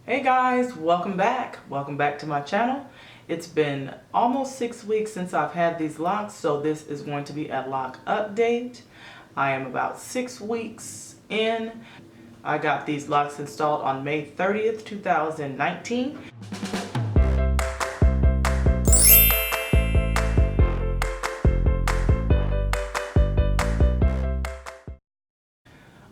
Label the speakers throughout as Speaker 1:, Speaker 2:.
Speaker 1: Hey guys, welcome back. Welcome back to my channel. It's been almost 6 weeks since I've had these locks, so this is going to be a lock update. I am about 6 weeks in. I got these locks installed on May 30th, 2019.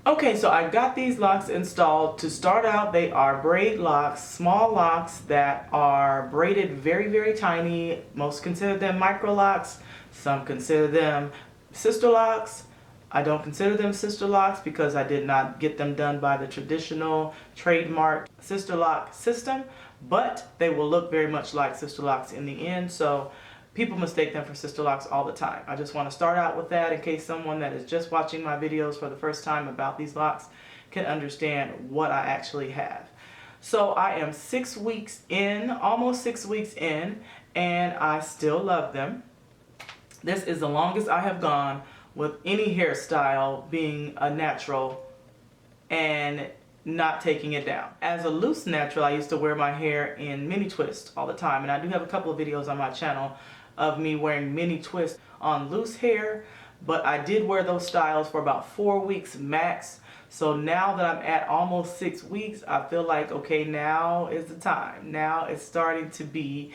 Speaker 1: Okay, so I got these locks installed. To start out, they are braid locks, small locks that are braided very, very tiny. Most consider them micro locks. Some consider them sister locks. I don't consider them sister locks because I did not get them done by the traditional trademark sister lock system, but they will look very much like sister locks in the end. So people mistake them for Sisterlocks all the time. I just want to start out with that in case someone that is just watching my videos for the first time about these locks can understand what I actually have. So I am 6 weeks in, almost 6 weeks in, and I still love them. This is the longest I have gone with any hairstyle being a natural and not taking it down. As a loose natural, I used to wear my hair in mini twists all the time, and I do have a couple of videos on my channel of me wearing mini twists on loose hair, but I did wear those styles for about 4 weeks max. So now that I'm at almost 6 weeks, I feel like, okay, now is the time. Now it's starting to be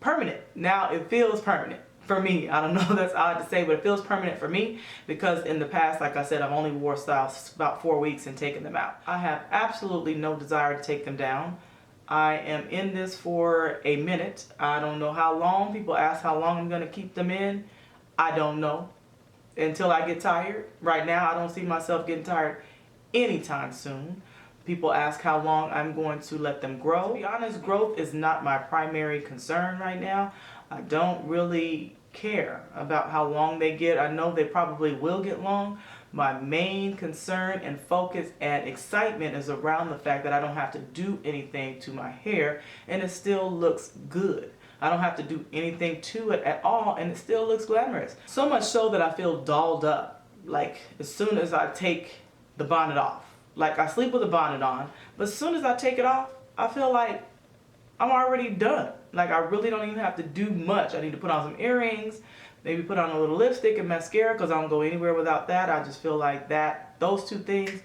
Speaker 1: permanent. Now it feels permanent for me. I don't know, that's odd to say, but it feels permanent for me because in the past, like I said, I've only wore styles about 4 weeks and taken them out. I have absolutely no desire to take them down. I am in this for a minute. I don't know how long. People ask how long I'm going to keep them in. I don't know until I get tired. Right now, I don't see myself getting tired anytime soon. People ask how long I'm going to let them grow. To be honest, growth is not my primary concern right now. I don't really care about how long they get. I know they probably will get long. My main concern and focus and excitement is around the fact that I don't have to do anything to my hair and it still looks good. I don't have to do anything to it at all and it still looks glamorous. So much so that I feel dolled up, like as soon as I take the bonnet off. Like I sleep with the bonnet on, but as soon as I take it off, I feel like I'm already done. Like I really don't even have to do much. I need to put on some earrings, maybe put on a little lipstick and mascara because I don't go anywhere without that. I just feel like those two things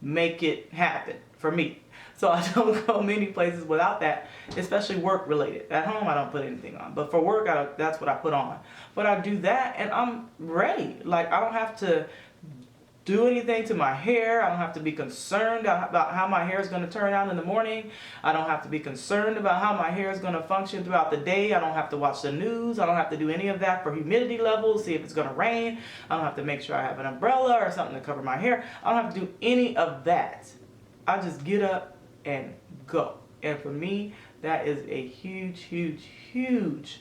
Speaker 1: make it happen for me. So I don't go many places without that, especially work related. At home I don't put anything on, but for work that's what I put on. But I do that and I'm ready. Like I don't have to do anything to my hair. I don't have to be concerned about how my hair is going to turn out in the morning. I don't have to be concerned about how my hair is going to function throughout the day. I don't have to watch the news. I don't have to do any of that for humidity levels, see if it's going to rain. I don't have to make sure I have an umbrella or something to cover my hair. I don't have to do any of that. I just get up and go. And for me, that is a huge, huge, huge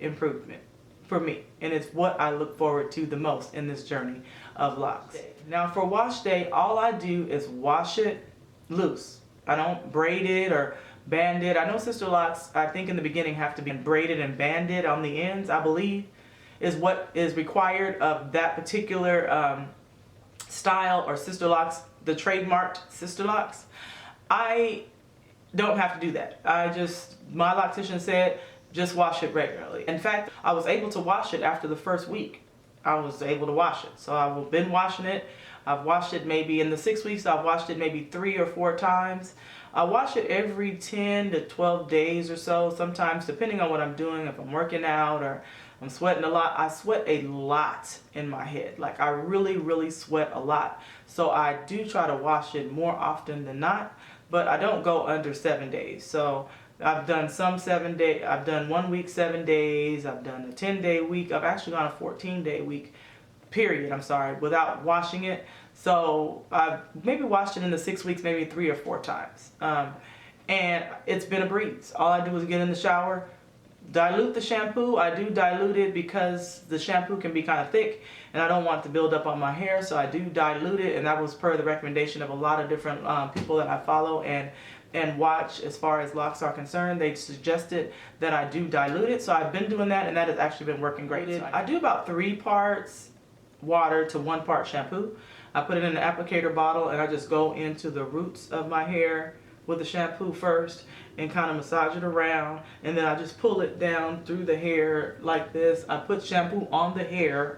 Speaker 1: improvement for me, and it's what I look forward to the most in this journey of locks. Now for wash day, all I do is wash it loose. I don't braid it or band it. I know Sisterlocks, I think in the beginning, have to be braided and banded on the ends, I believe, is what is required of that particular style or Sisterlocks, the trademarked Sisterlocks. I don't have to do that. My loctician said, just wash it regularly. In fact, I was able to wash it after the first week. I was able to wash it. So I've been washing it. I've washed it maybe in the 6 weeks, I've washed it maybe 3 or 4 times. I wash it every 10 to 12 days or so, sometimes depending on what I'm doing, if I'm working out or I'm sweating a lot. I sweat a lot in my head. Like I really, really sweat a lot. So I do try to wash it more often than not, but I don't go under 7 days. So I've done some 7 day, I've done 1 week, 7 days, I've done a 10-day week, I've actually gone a 14-day week, period, without washing it. So I've maybe washed it in the 6 weeks, maybe 3 or 4 times. And it's been a breeze. All I do is get in the shower, dilute the shampoo. I do dilute it because the shampoo can be kind of thick and I don't want it to build up on my hair, so I do dilute it, and that was per the recommendation of a lot of different people that I follow and watch as far as locks are concerned. They suggested that I do dilute it, so I've been doing that and that has actually been working great. So I do about 3 parts water to 1 part shampoo. I put it in an applicator bottle and I just go into the roots of my hair with the shampoo first and kind of massage it around, and then I just pull it down through the hair like this. I put shampoo on the hair.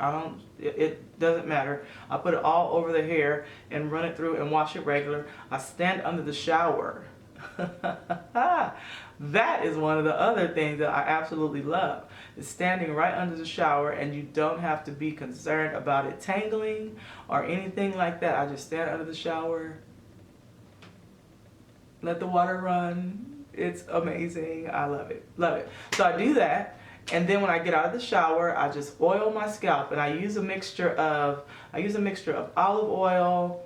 Speaker 1: It doesn't matter. I put it all over the hair and run it through and wash it regular. I stand under the shower. That is one of the other things that I absolutely love, is standing right under the shower, and you don't have to be concerned about it tangling or anything like that. I just stand under the shower, let the water run. It's amazing. I love it. Love it. So I do that, and then when I get out of the shower, I just oil my scalp, and I use a mixture of olive oil,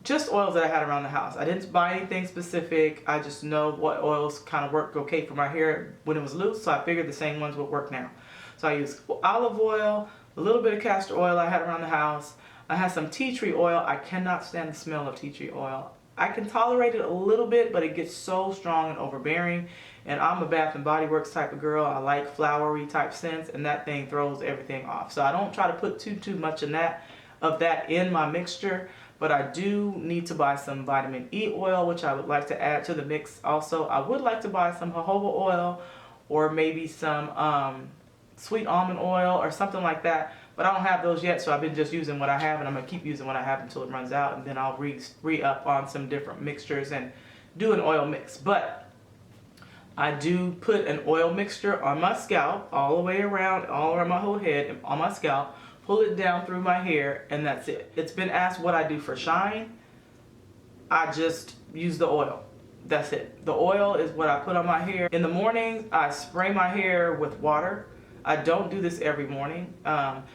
Speaker 1: just oils that I had around the house. I didn't buy anything specific. I just know what oils kind of worked okay for my hair when it was loose, so I figured the same ones would work now. So I used olive oil, a little bit of castor oil I had around the house. I had some tea tree oil. I cannot stand the smell of tea tree oil. I can tolerate it a little bit, but it gets so strong and overbearing. And I'm a Bath and Body Works type of girl. I like flowery type scents, and that thing throws everything off. So I don't try to put too much of that in my mixture. But I do need to buy some vitamin E oil, which I would like to add to the mix also. I would like to buy some jojoba oil, or maybe some sweet almond oil or something like that. But I don't have those yet, so I've been just using what I have, and I'm going to keep using what I have until it runs out. And then I'll re-up on some different mixtures and do an oil mix. But I do put an oil mixture on my scalp, all the way around, all around my whole head, and on my scalp. Pull it down through my hair, and that's it. It's been asked what I do for shine. I just use the oil. That's it. The oil is what I put on my hair. In the mornings, I spray my hair with water. I don't do this every morning.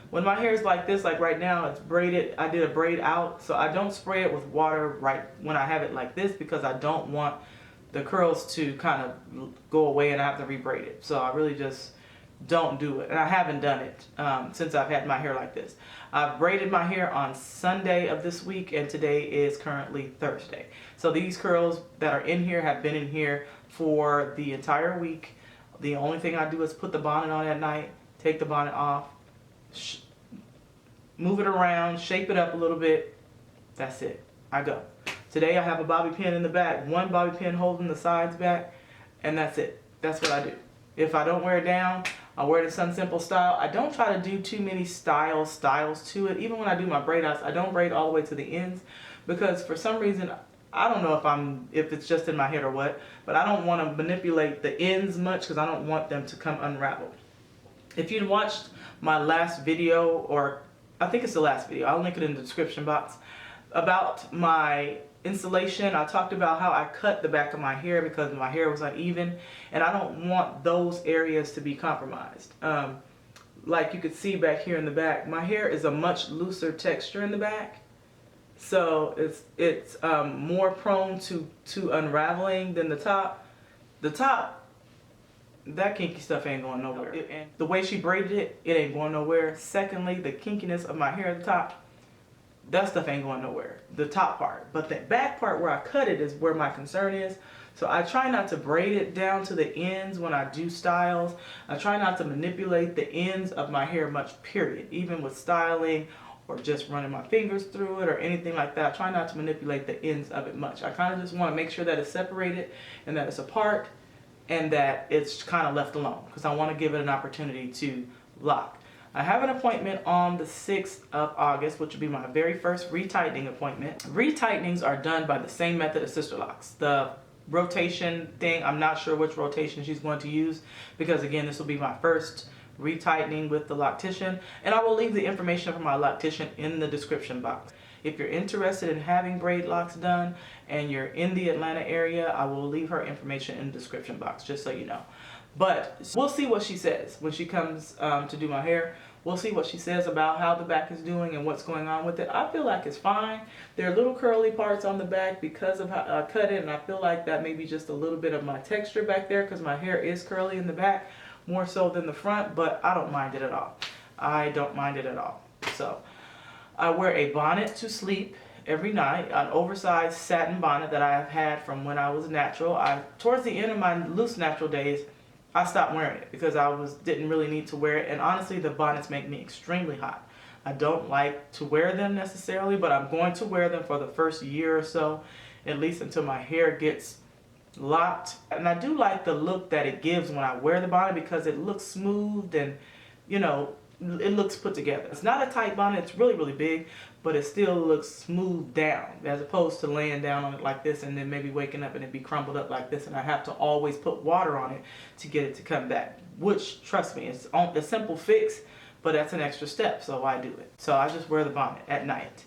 Speaker 1: When my hair is like this, like right now, it's braided. I did a braid out, so I don't spray it with water right when I have it like this, because I don't want the curls to kind of go away and I have to re-braid it. So I really just don't do it, and I haven't done it since I've had my hair like this. I've braided my hair on Sunday of this week, and today is currently Thursday. So these curls that are in here have been in here for the entire week. The only thing I do is put the bonnet on at night, take the bonnet off, move it around, shape it up a little bit. That's it. I go. Today I have a bobby pin in the back, one bobby pin holding the sides back, and that's it. That's what I do. If I don't wear it down, I wear the Sun Simple style. I don't try to do too many styles to it. Even when I do my braid outs, I don't braid all the way to the ends, because for some reason, I don't know if it's just in my head or what, but I don't want to manipulate the ends much, because I don't want them to come unraveled. If you watched my last video, or I think it's the last video, I'll link it in the description box, about my installation, I talked about how I cut the back of my hair because my hair was uneven, and I don't want those areas to be compromised. Like you could see back here in the back, my hair is a much looser texture in the back, so it's more prone to unraveling than the top. The top, that kinky stuff ain't going nowhere. And the way she braided it, it ain't going nowhere. Secondly, the kinkiness of my hair at the top, that stuff ain't going nowhere, the top part. But the back part where I cut it is where my concern is. So I try not to braid it down to the ends when I do styles. I try not to manipulate the ends of my hair much, period. Even with styling or just running my fingers through it or anything like that, I try not to manipulate the ends of it much. I kind of just want to make sure that it's separated and that it's apart and that it's kind of left alone, because I want to give it an opportunity to lock. I have an appointment on the 6th of August, which will be my very first retightening appointment. Retightenings are done by the same method as Sisterlocks. The rotation thing, I'm not sure which rotation she's going to use, because again, this will be my first retightening with the Loctician, and I will leave the information for my Loctician in the description box. If you're interested in having braid locks done and you're in the Atlanta area, I will leave her information in the description box, just so you know. But we'll see what she says when she comes to do my hair. We'll see what she says about how the back is doing and what's going on with it. I feel like it's fine. There are little curly parts on the back because of how I cut it, and I feel like that may be just a little bit of my texture back there, because my hair is curly in the back more so than the front, but I don't mind it at all. I don't mind it at all. So I wear a bonnet to sleep every night, an oversized satin bonnet that I have had from when I was natural. Towards the end of my loose natural days, I stopped wearing it because I didn't really need to wear it, and honestly the bonnets make me extremely hot. I don't like to wear them necessarily, but I'm going to wear them for the first year or so, at least until my hair gets locked, and I do like the look that it gives when I wear the bonnet because it looks smooth and, you know, it looks put together. It's not a tight bonnet, it's really, really big, but it still looks smoothed down as opposed to laying down on it like this and then maybe waking up and it be crumbled up like this and I have to always put water on it to get it to come back, which, trust me, it's a simple fix, but that's an extra step, so I do it. So I just wear the bonnet at night.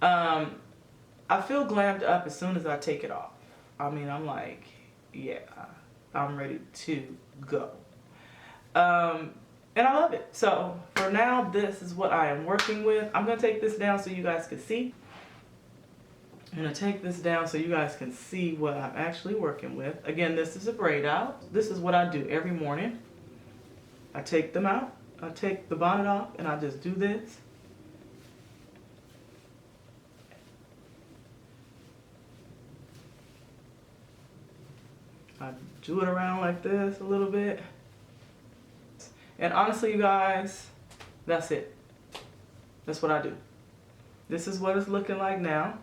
Speaker 1: I feel glammed up as soon as I take it off. I mean, I'm like, yeah, I'm ready to go. And I love it. So for now, this is what I am working with. I'm going to take this down so you guys can see. I'm going to take this down so you guys can see what I'm actually working with. Again, this is a braid out. This is what I do every morning. I take them out. I take the bonnet off and I just do this. I do it around like this a little bit. And honestly, you guys, that's it. That's what I do. This is what it's looking like now.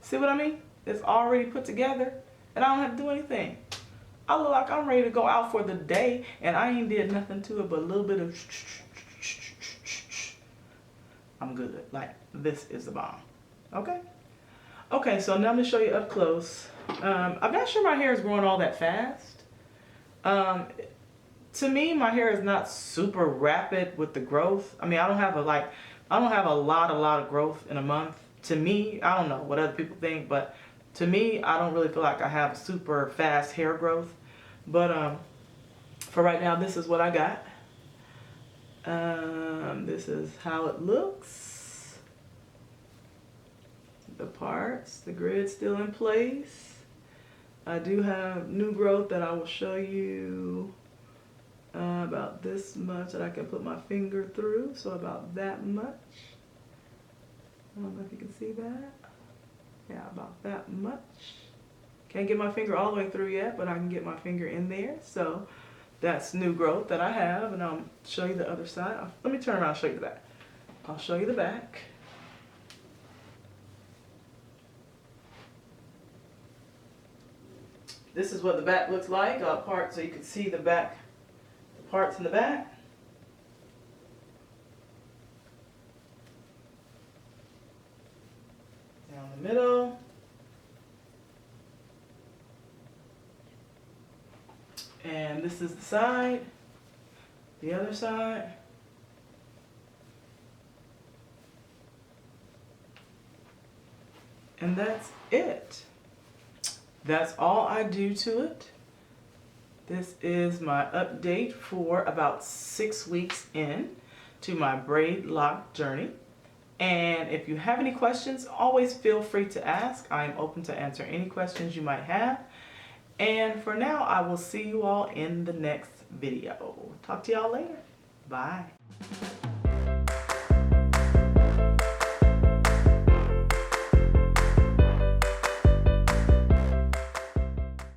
Speaker 1: See what I mean? It's already put together and I don't have to do anything. I look like I'm ready to go out for the day and I ain't did nothing to it but a little bit of I'm good. Like, this is the bomb. Okay? Okay, so now I'm going to show you up close. I'm not sure my hair is growing all that fast. To me, my hair is not super rapid with the growth. I mean, I don't have a lot of growth in a month. To me, I don't know what other people think, but to me, I don't really feel like I have super fast hair growth. But for right now, this is what I got. This is how it looks. The parts, the grid's still in place. I do have new growth that I will show you. About this much that I can put my finger through, so about that much. I don't know if you can see that. Yeah, about that much. Can't get my finger all the way through yet, but I can get my finger in there. So that's new growth that I have, and I'll show you the other side. Let me turn around and show you the back. I'll show you the back. This is what the back looks like, part so you can see the back. Parts in the back. Down the middle. And this is the side. The other side. And that's it. That's all I do to it. This is my update for about 6 weeks in to my braid lock journey. And if you have any questions, always feel free to ask. I am open to answer any questions you might have. And for now, I will see you all in the next video. Talk to y'all later. Bye.